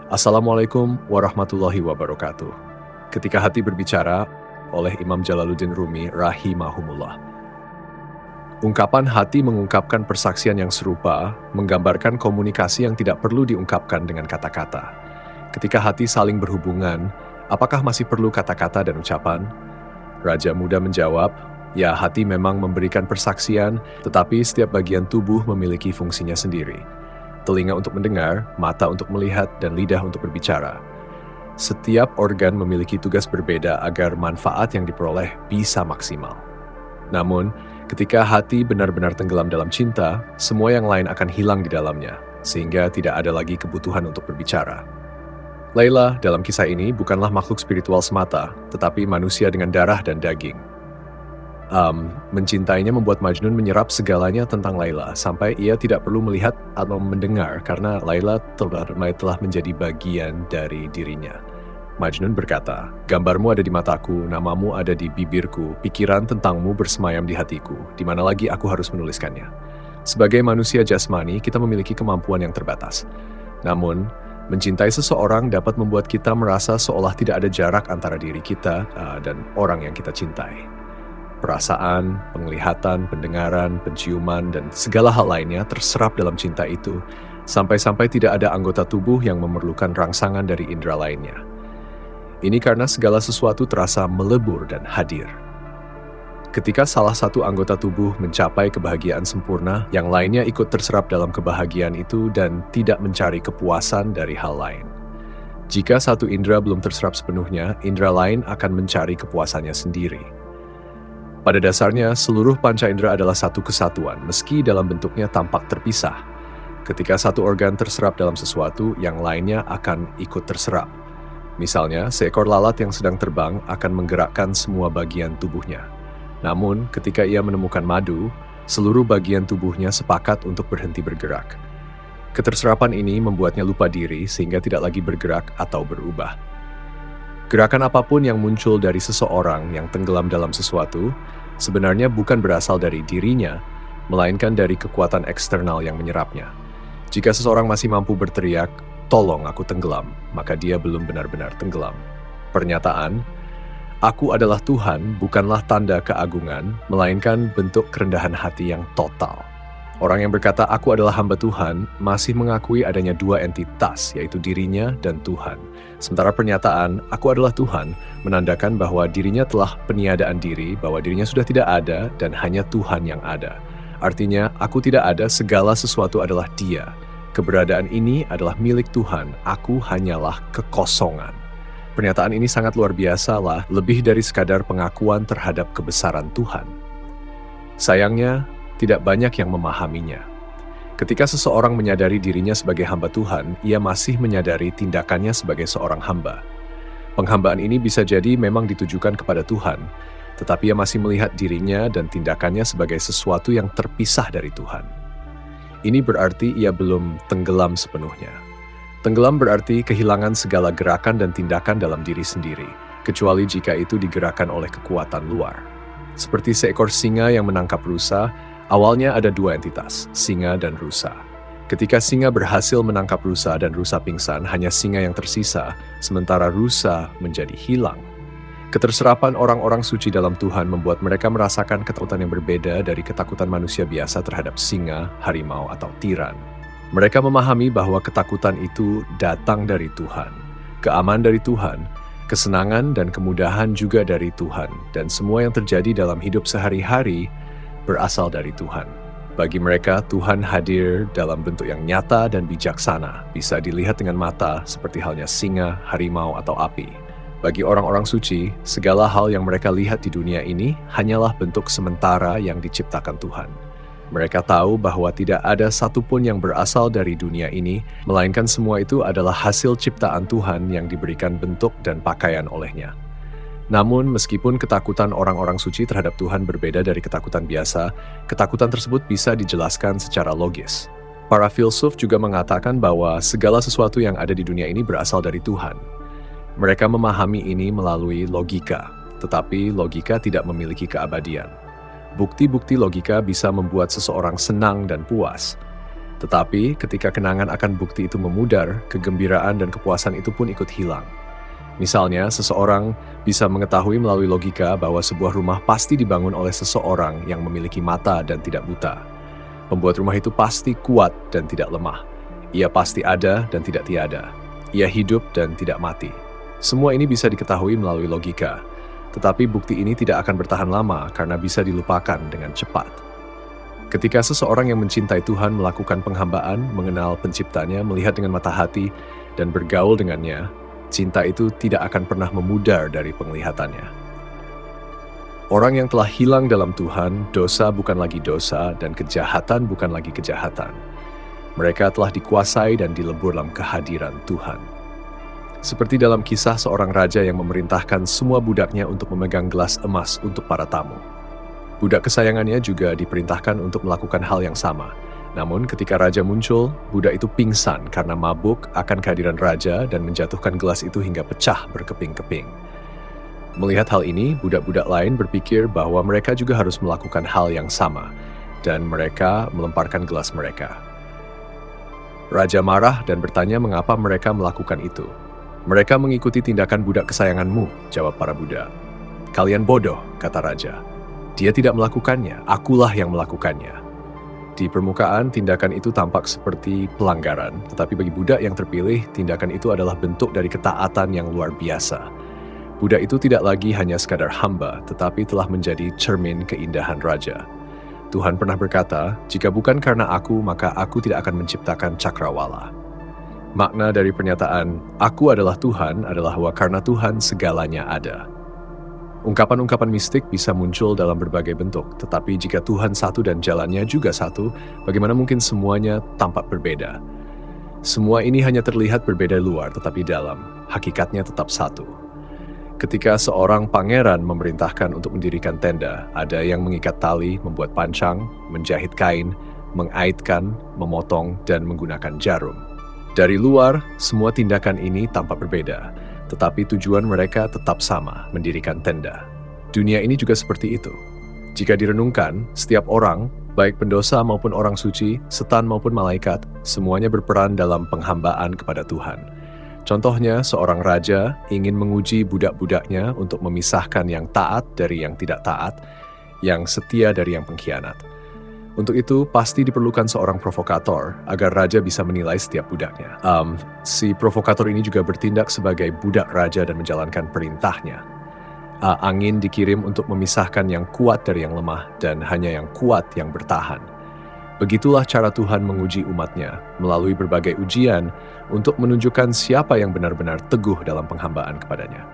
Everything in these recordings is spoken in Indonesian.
Assalamualaikum warahmatullahi wabarakatuh. Ketika hati berbicara oleh Imam Jalaluddin Rumi rahimahumullah. Ungkapan hati mengungkapkan persaksian yang serupa, menggambarkan komunikasi yang tidak perlu diungkapkan dengan kata-kata. Ketika hati saling berhubungan, apakah masih perlu kata-kata dan ucapan? Raja Muda menjawab, ya hati memang memberikan persaksian, tetapi setiap bagian tubuh memiliki fungsinya sendiri. Telinga untuk mendengar, mata untuk melihat, dan lidah untuk berbicara. Setiap organ memiliki tugas berbeda agar manfaat yang diperoleh bisa maksimal. Namun, ketika hati benar-benar tenggelam dalam cinta, semua yang lain akan hilang di dalamnya, sehingga tidak ada lagi kebutuhan untuk berbicara. Laila dalam kisah ini bukanlah makhluk spiritual semata, tetapi manusia dengan darah dan daging. Mencintainya membuat Majnun menyerap segalanya tentang Laila, sampai ia tidak perlu melihat atau mendengar karena Laila telah menjadi bagian dari dirinya. Majnun berkata, gambarmu ada di mataku, namamu ada di bibirku, pikiran tentangmu bersemayam di hatiku, di mana lagi aku harus menuliskannya. Sebagai manusia jasmani, kita memiliki kemampuan yang terbatas. Namun, mencintai seseorang dapat membuat kita merasa seolah tidak ada jarak antara diri kita dan orang yang kita cintai. Perasaan, penglihatan, pendengaran, penciuman, dan segala hal lainnya terserap dalam cinta itu, sampai-sampai tidak ada anggota tubuh yang memerlukan rangsangan dari indera lainnya. Ini karena segala sesuatu terasa melebur dan hadir. Ketika salah satu anggota tubuh mencapai kebahagiaan sempurna, yang lainnya ikut terserap dalam kebahagiaan itu dan tidak mencari kepuasan dari hal lain. Jika satu indera belum terserap sepenuhnya, indera lain akan mencari kepuasannya sendiri. Pada dasarnya, seluruh panca indera adalah satu kesatuan, meski dalam bentuknya tampak terpisah. Ketika satu organ terserap dalam sesuatu, yang lainnya akan ikut terserap. Misalnya, seekor lalat yang sedang terbang akan menggerakkan semua bagian tubuhnya. Namun, ketika ia menemukan madu, seluruh bagian tubuhnya sepakat untuk berhenti bergerak. Keterserapan ini membuatnya lupa diri sehingga tidak lagi bergerak atau berubah. Gerakan apapun yang muncul dari seseorang yang tenggelam dalam sesuatu, sebenarnya bukan berasal dari dirinya, melainkan dari kekuatan eksternal yang menyerapnya. Jika seseorang masih mampu berteriak, "Tolong aku tenggelam," maka dia belum benar-benar tenggelam. Pernyataan, "Aku adalah Tuhan," bukanlah tanda keagungan, melainkan bentuk kerendahan hati yang total. Orang yang berkata, "Aku adalah hamba Tuhan," masih mengakui adanya dua entitas, yaitu dirinya dan Tuhan. Sementara pernyataan, "Aku adalah Tuhan," menandakan bahwa dirinya telah peniadaan diri, bahwa dirinya sudah tidak ada dan hanya Tuhan yang ada. Artinya, aku tidak ada, segala sesuatu adalah Dia. Keberadaan ini adalah milik Tuhan, aku hanyalah kekosongan. Pernyataan ini sangat luar biasa lah, lebih dari sekadar pengakuan terhadap kebesaran Tuhan. Sayangnya, tidak banyak yang memahaminya. Ketika seseorang menyadari dirinya sebagai hamba Tuhan, ia masih menyadari tindakannya sebagai seorang hamba. Penghambaan ini bisa jadi memang ditujukan kepada Tuhan, tetapi ia masih melihat dirinya dan tindakannya sebagai sesuatu yang terpisah dari Tuhan. Ini berarti ia belum tenggelam sepenuhnya. Tenggelam berarti kehilangan segala gerakan dan tindakan dalam diri sendiri, kecuali jika itu digerakkan oleh kekuatan luar. Seperti seekor singa yang menangkap rusa, awalnya ada dua entitas, singa dan rusa. Ketika singa berhasil menangkap rusa dan rusa pingsan, hanya singa yang tersisa, sementara rusa menjadi hilang. Keterserapan orang-orang suci dalam Tuhan membuat mereka merasakan ketakutan yang berbeda dari ketakutan manusia biasa terhadap singa, harimau, atau tiran. Mereka memahami bahwa ketakutan itu datang dari Tuhan, keamanan dari Tuhan, kesenangan dan kemudahan juga dari Tuhan, dan semua yang terjadi dalam hidup sehari-hari berasal dari Tuhan. Bagi mereka, Tuhan hadir dalam bentuk yang nyata dan bijaksana, bisa dilihat dengan mata seperti halnya singa, harimau, atau api. Bagi orang-orang suci, segala hal yang mereka lihat di dunia ini hanyalah bentuk sementara yang diciptakan Tuhan. Mereka tahu bahwa tidak ada satupun yang berasal dari dunia ini, melainkan semua itu adalah hasil ciptaan Tuhan yang diberikan bentuk dan pakaian olehnya. Namun, meskipun ketakutan orang-orang suci terhadap Tuhan berbeda dari ketakutan biasa, ketakutan tersebut bisa dijelaskan secara logis. Para filsuf juga mengatakan bahwa segala sesuatu yang ada di dunia ini berasal dari Tuhan. Mereka memahami ini melalui logika, tetapi logika tidak memiliki keabadian. Bukti-bukti logika bisa membuat seseorang senang dan puas. Tetapi ketika kenangan akan bukti itu memudar, kegembiraan dan kepuasan itu pun ikut hilang. Misalnya, seseorang bisa mengetahui melalui logika bahwa sebuah rumah pasti dibangun oleh seseorang yang memiliki mata dan tidak buta. Pembuat rumah itu pasti kuat dan tidak lemah. Ia pasti ada dan tidak tiada. Ia hidup dan tidak mati. Semua ini bisa diketahui melalui logika. Tetapi bukti ini tidak akan bertahan lama karena bisa dilupakan dengan cepat. Ketika seseorang yang mencintai Tuhan melakukan penghambaan, mengenal penciptanya, melihat dengan mata hati, dan bergaul dengannya, cinta itu tidak akan pernah memudar dari penglihatannya. Orang yang telah hilang dalam Tuhan, dosa bukan lagi dosa, dan kejahatan bukan lagi kejahatan. Mereka telah dikuasai dan dilebur dalam kehadiran Tuhan. Seperti dalam kisah seorang raja yang memerintahkan semua budaknya untuk memegang gelas emas untuk para tamu. Budak kesayangannya juga diperintahkan untuk melakukan hal yang sama. Namun ketika raja muncul, budak itu pingsan karena mabuk akan kehadiran raja dan menjatuhkan gelas itu hingga pecah berkeping-keping. Melihat hal ini, budak-budak lain berpikir bahwa mereka juga harus melakukan hal yang sama, dan mereka melemparkan gelas mereka. Raja marah dan bertanya mengapa mereka melakukan itu. Mereka mengikuti tindakan budak kesayanganmu, jawab para budak. Kalian bodoh, kata raja. Dia tidak melakukannya, akulah yang melakukannya. Di permukaan, tindakan itu tampak seperti pelanggaran, tetapi bagi budak yang terpilih, tindakan itu adalah bentuk dari ketaatan yang luar biasa. Budak itu tidak lagi hanya sekadar hamba, tetapi telah menjadi cermin keindahan raja. Tuhan pernah berkata, jika bukan karena aku, maka aku tidak akan menciptakan cakrawala. Makna dari pernyataan, aku adalah Tuhan, adalah bahwa karena Tuhan segalanya ada. Ungkapan-ungkapan mistik bisa muncul dalam berbagai bentuk, tetapi jika Tuhan satu dan jalannya juga satu, bagaimana mungkin semuanya tampak berbeda? Semua ini hanya terlihat berbeda luar, tetapi dalam, hakikatnya tetap satu. Ketika seorang pangeran memerintahkan untuk mendirikan tenda, ada yang mengikat tali, membuat pancang, menjahit kain, mengaitkan, memotong, dan menggunakan jarum. Dari luar, semua tindakan ini tampak berbeda, tetapi tujuan mereka tetap sama, mendirikan tenda. Dunia ini juga seperti itu. Jika direnungkan, setiap orang, baik pendosa maupun orang suci, setan maupun malaikat, semuanya berperan dalam penghambaan kepada Tuhan. Contohnya, seorang raja ingin menguji budak-budaknya untuk memisahkan yang taat dari yang tidak taat, yang setia dari yang pengkhianat. Untuk itu, pasti diperlukan seorang provokator agar raja bisa menilai setiap budaknya. Si provokator ini juga bertindak sebagai budak raja dan menjalankan perintahnya. Angin dikirim untuk memisahkan yang kuat dari yang lemah dan hanya yang kuat yang bertahan. Begitulah cara Tuhan menguji umatnya melalui berbagai ujian untuk menunjukkan siapa yang benar-benar teguh dalam penghambaan kepadanya.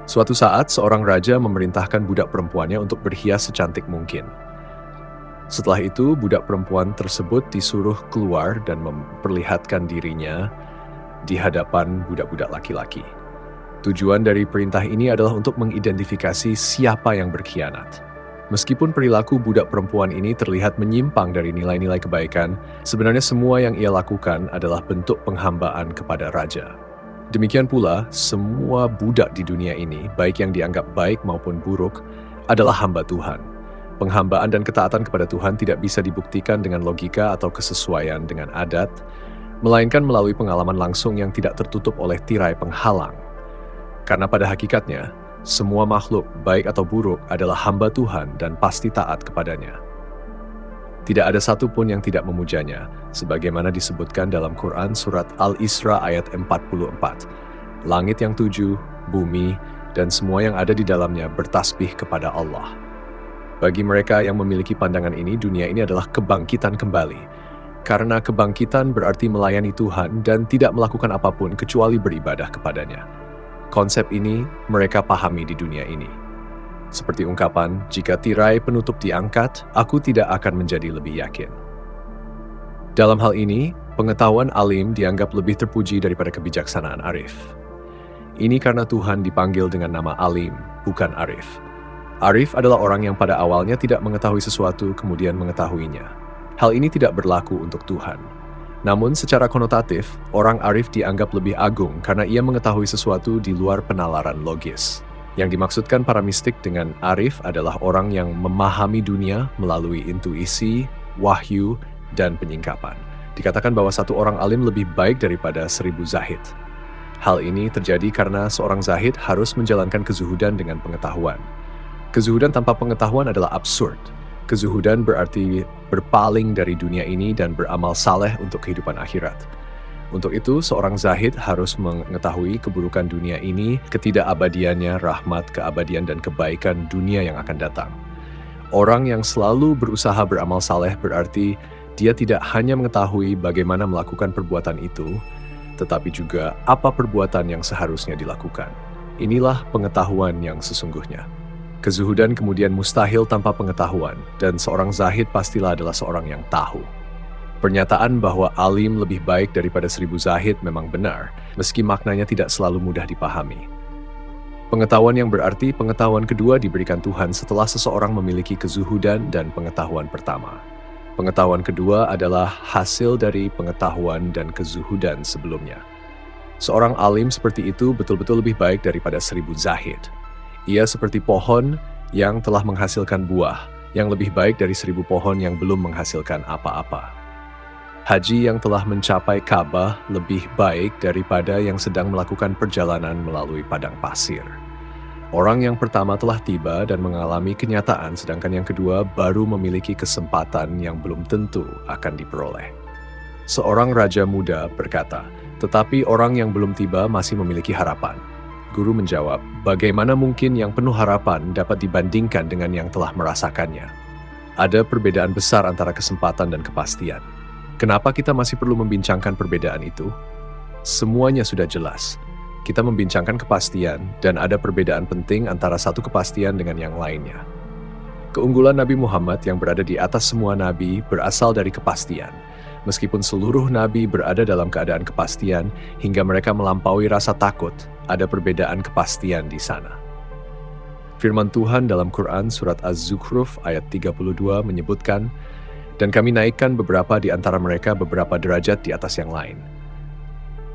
Suatu saat, seorang raja memerintahkan budak perempuannya untuk berhias secantik mungkin. Setelah itu, budak perempuan tersebut disuruh keluar dan memperlihatkan dirinya di hadapan budak-budak laki-laki. Tujuan dari perintah ini adalah untuk mengidentifikasi siapa yang berkhianat. Meskipun perilaku budak perempuan ini terlihat menyimpang dari nilai-nilai kebaikan, sebenarnya semua yang ia lakukan adalah bentuk penghambaan kepada raja. Demikian pula, semua budak di dunia ini, baik yang dianggap baik maupun buruk, adalah hamba Tuhan. Penghambaan dan ketaatan kepada Tuhan tidak bisa dibuktikan dengan logika atau kesesuaian dengan adat, melainkan melalui pengalaman langsung yang tidak tertutup oleh tirai penghalang. Karena pada hakikatnya, semua makhluk, baik atau buruk, adalah hamba Tuhan dan pasti taat kepadanya. Tidak ada satupun yang tidak memujanya, sebagaimana disebutkan dalam Quran Surat Al-Isra ayat 44. Langit yang 7, bumi, dan semua yang ada di dalamnya bertasbih kepada Allah. Bagi mereka yang memiliki pandangan ini, dunia ini adalah kebangkitan kembali. Karena kebangkitan berarti melayani Tuhan dan tidak melakukan apapun kecuali beribadah kepadanya. Konsep ini mereka pahami di dunia ini. Seperti ungkapan, jika tirai penutup diangkat, aku tidak akan menjadi lebih yakin. Dalam hal ini, pengetahuan alim dianggap lebih terpuji daripada kebijaksanaan arif. Ini karena Tuhan dipanggil dengan nama alim, bukan arif. Arif adalah orang yang pada awalnya tidak mengetahui sesuatu, kemudian mengetahuinya. Hal ini tidak berlaku untuk Tuhan. Namun secara konotatif, orang arif dianggap lebih agung karena ia mengetahui sesuatu di luar penalaran logis. Yang dimaksudkan para mistik dengan arif adalah orang yang memahami dunia melalui intuisi, wahyu, dan penyingkapan. Dikatakan bahwa satu orang alim lebih baik daripada 1000 zahid. Hal ini terjadi karena seorang zahid harus menjalankan kezuhudan dengan pengetahuan. Kezuhudan tanpa pengetahuan adalah absurd. Kezuhudan berarti berpaling dari dunia ini dan beramal saleh untuk kehidupan akhirat. Untuk itu, seorang zahid harus mengetahui keburukan dunia ini, ketidakabadiannya, rahmat, keabadian, dan kebaikan dunia yang akan datang. Orang yang selalu berusaha beramal saleh berarti dia tidak hanya mengetahui bagaimana melakukan perbuatan itu, tetapi juga apa perbuatan yang seharusnya dilakukan. Inilah pengetahuan yang sesungguhnya. Kezuhudan kemudian mustahil tanpa pengetahuan, dan seorang zahid pastilah adalah seorang yang tahu. Pernyataan bahwa alim lebih baik daripada 1000 zahid memang benar, meski maknanya tidak selalu mudah dipahami. Pengetahuan yang berarti pengetahuan kedua diberikan Tuhan setelah seseorang memiliki kezuhudan dan pengetahuan pertama. Pengetahuan kedua adalah hasil dari pengetahuan dan kezuhudan sebelumnya. Seorang alim seperti itu betul-betul lebih baik daripada 1000 zahid. Ia seperti pohon yang telah menghasilkan buah, yang lebih baik dari 1000 pohon yang belum menghasilkan apa-apa. Haji yang telah mencapai Ka'bah lebih baik daripada yang sedang melakukan perjalanan melalui padang pasir. Orang yang pertama telah tiba dan mengalami kenyataan, sedangkan yang kedua baru memiliki kesempatan yang belum tentu akan diperoleh. Seorang raja muda berkata, "Tetapi orang yang belum tiba masih memiliki harapan." Guru menjawab, "Bagaimana mungkin yang penuh harapan dapat dibandingkan dengan yang telah merasakannya?" Ada perbedaan besar antara kesempatan dan kepastian. Kenapa kita masih perlu membincangkan perbedaan itu? Semuanya sudah jelas. Kita membincangkan kepastian, dan ada perbedaan penting antara satu kepastian dengan yang lainnya. Keunggulan Nabi Muhammad yang berada di atas semua nabi berasal dari kepastian. Meskipun seluruh nabi berada dalam keadaan kepastian hingga mereka melampaui rasa takut, ada perbedaan kepastian di sana. Firman Tuhan dalam Quran surat Az-Zukhruf ayat 32 menyebutkan, "Dan kami naikkan beberapa di antara mereka beberapa derajat di atas yang lain."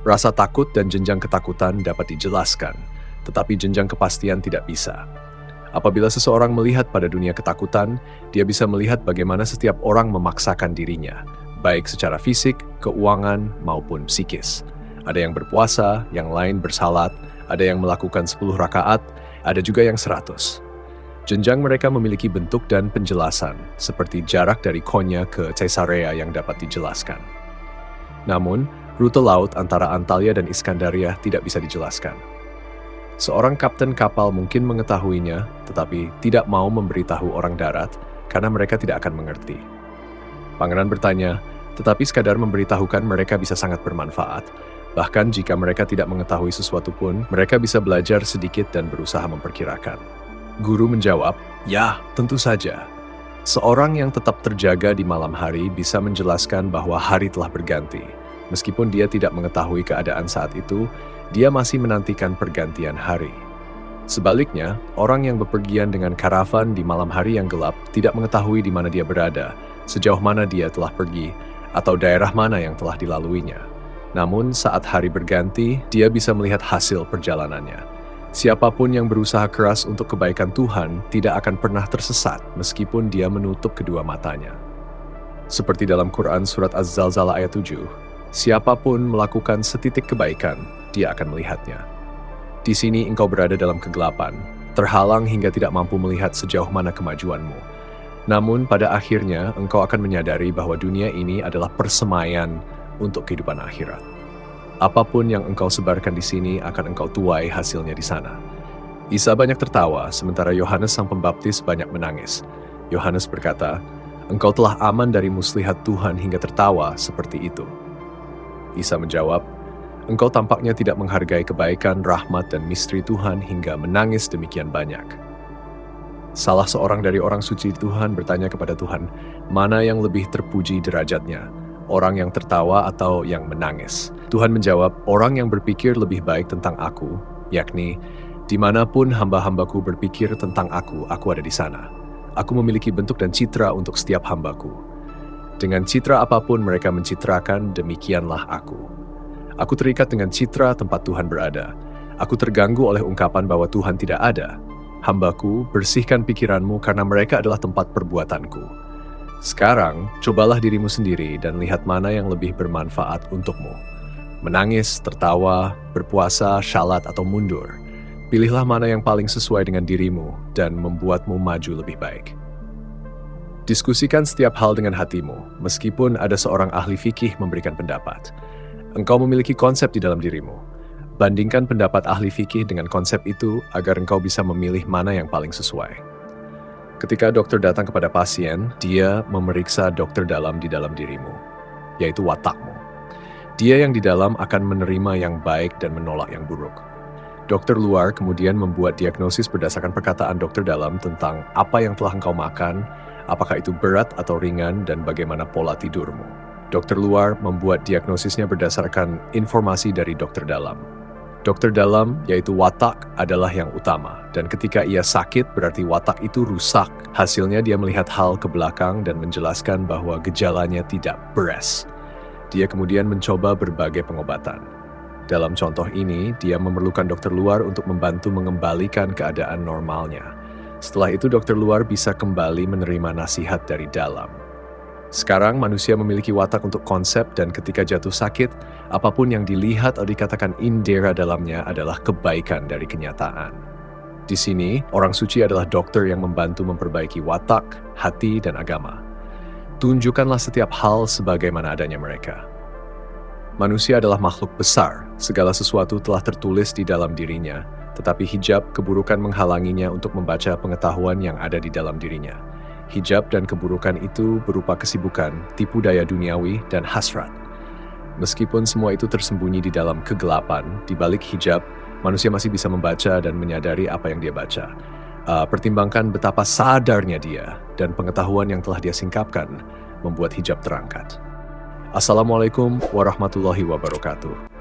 Rasa takut dan jenjang ketakutan dapat dijelaskan, tetapi jenjang kepastian tidak bisa. Apabila seseorang melihat pada dunia ketakutan, dia bisa melihat bagaimana setiap orang memaksakan dirinya, baik secara fisik, keuangan, maupun psikis. Ada yang berpuasa, yang lain bersalat, ada yang melakukan 10 rakaat, ada juga yang 100. Jenjang mereka memiliki bentuk dan penjelasan, seperti jarak dari Konya ke Caesarea yang dapat dijelaskan. Namun, rute laut antara Antalya dan Iskandaria tidak bisa dijelaskan. Seorang kapten kapal mungkin mengetahuinya, tetapi tidak mau memberitahu orang darat karena mereka tidak akan mengerti. Pangeran bertanya, tetapi sekadar memberitahukan mereka bisa sangat bermanfaat. Bahkan jika mereka tidak mengetahui sesuatu pun, mereka bisa belajar sedikit dan berusaha memperkirakan. Guru menjawab, "Ya, tentu saja. Seorang yang tetap terjaga di malam hari bisa menjelaskan bahwa hari telah berganti. Meskipun dia tidak mengetahui keadaan saat itu, dia masih menantikan pergantian hari. Sebaliknya, orang yang bepergian dengan karavan di malam hari yang gelap tidak mengetahui di mana dia berada, sejauh mana dia telah pergi, atau daerah mana yang telah dilaluinya. Namun saat hari berganti, dia bisa melihat hasil perjalanannya. Siapapun yang berusaha keras untuk kebaikan Tuhan tidak akan pernah tersesat meskipun dia menutup kedua matanya." Seperti dalam Quran surat Az-Zalzalah ayat 7, siapapun melakukan setitik kebaikan, dia akan melihatnya. Di sini engkau berada dalam kegelapan, terhalang hingga tidak mampu melihat sejauh mana kemajuanmu. Namun pada akhirnya engkau akan menyadari bahwa dunia ini adalah persemaian untuk kehidupan akhirat. Apapun yang engkau sebarkan di sini akan engkau tuai hasilnya di sana. Isa banyak tertawa, sementara Yohanes Sang Pembaptis banyak menangis. Yohanes berkata, "Engkau telah aman dari muslihat Tuhan hingga tertawa seperti itu." Isa menjawab, "Engkau tampaknya tidak menghargai kebaikan, rahmat, dan misteri Tuhan hingga menangis demikian banyak." Salah seorang dari orang suci Tuhan bertanya kepada Tuhan, "Mana yang lebih terpuji derajatnya? Orang yang tertawa atau yang menangis?" Tuhan menjawab, "Orang yang berpikir lebih baik tentang aku, yakni, dimanapun hamba-hambaku berpikir tentang aku ada di sana. Aku memiliki bentuk dan citra untuk setiap hambaku. Dengan citra apapun mereka mencitrakan, demikianlah aku. Aku terikat dengan citra tempat Tuhan berada. Aku terganggu oleh ungkapan bahwa Tuhan tidak ada. Hambaku, bersihkan pikiranmu karena mereka adalah tempat perbuatanku. Sekarang, cobalah dirimu sendiri dan lihat mana yang lebih bermanfaat untukmu. Menangis, tertawa, berpuasa, syalat, atau mundur. Pilihlah mana yang paling sesuai dengan dirimu dan membuatmu maju lebih baik. Diskusikan setiap hal dengan hatimu, meskipun ada seorang ahli fikih memberikan pendapat. Engkau memiliki konsep di dalam dirimu. Bandingkan pendapat ahli fikih dengan konsep itu agar engkau bisa memilih mana yang paling sesuai. Ketika dokter datang kepada pasien, dia memeriksa dokter dalam di dalam dirimu, yaitu watakmu. Dia yang di dalam akan menerima yang baik dan menolak yang buruk. Dokter luar kemudian membuat diagnosis berdasarkan perkataan dokter dalam tentang apa yang telah engkau makan, apakah itu berat atau ringan, dan bagaimana pola tidurmu. Dokter luar membuat diagnosisnya berdasarkan informasi dari dokter dalam. Dokter dalam, yaitu watak, adalah yang utama, dan ketika ia sakit berarti watak itu rusak. Hasilnya dia melihat hal ke belakang dan menjelaskan bahwa gejalanya tidak beres. Dia kemudian mencoba berbagai pengobatan. Dalam contoh ini, dia memerlukan dokter luar untuk membantu mengembalikan keadaan normalnya. Setelah itu dokter luar bisa kembali menerima nasihat dari dalam. Sekarang manusia memiliki watak untuk konsep dan ketika jatuh sakit, apapun yang dilihat atau dikatakan indera dalamnya adalah kebaikan dari kenyataan. Di sini, orang suci adalah dokter yang membantu memperbaiki watak, hati, dan agama. Tunjukkanlah setiap hal sebagaimana adanya mereka. Manusia adalah makhluk besar, segala sesuatu telah tertulis di dalam dirinya, tetapi hijab keburukan menghalanginya untuk membaca pengetahuan yang ada di dalam dirinya. Hijab dan keburukan itu berupa kesibukan, tipu daya duniawi, dan hasrat. Meskipun semua itu tersembunyi di dalam kegelapan, di balik hijab, manusia masih bisa membaca dan menyadari apa yang dia baca. Pertimbangkan betapa sadarnya dia, dan pengetahuan yang telah dia singkapkan membuat hijab terangkat. Assalamualaikum warahmatullahi wabarakatuh.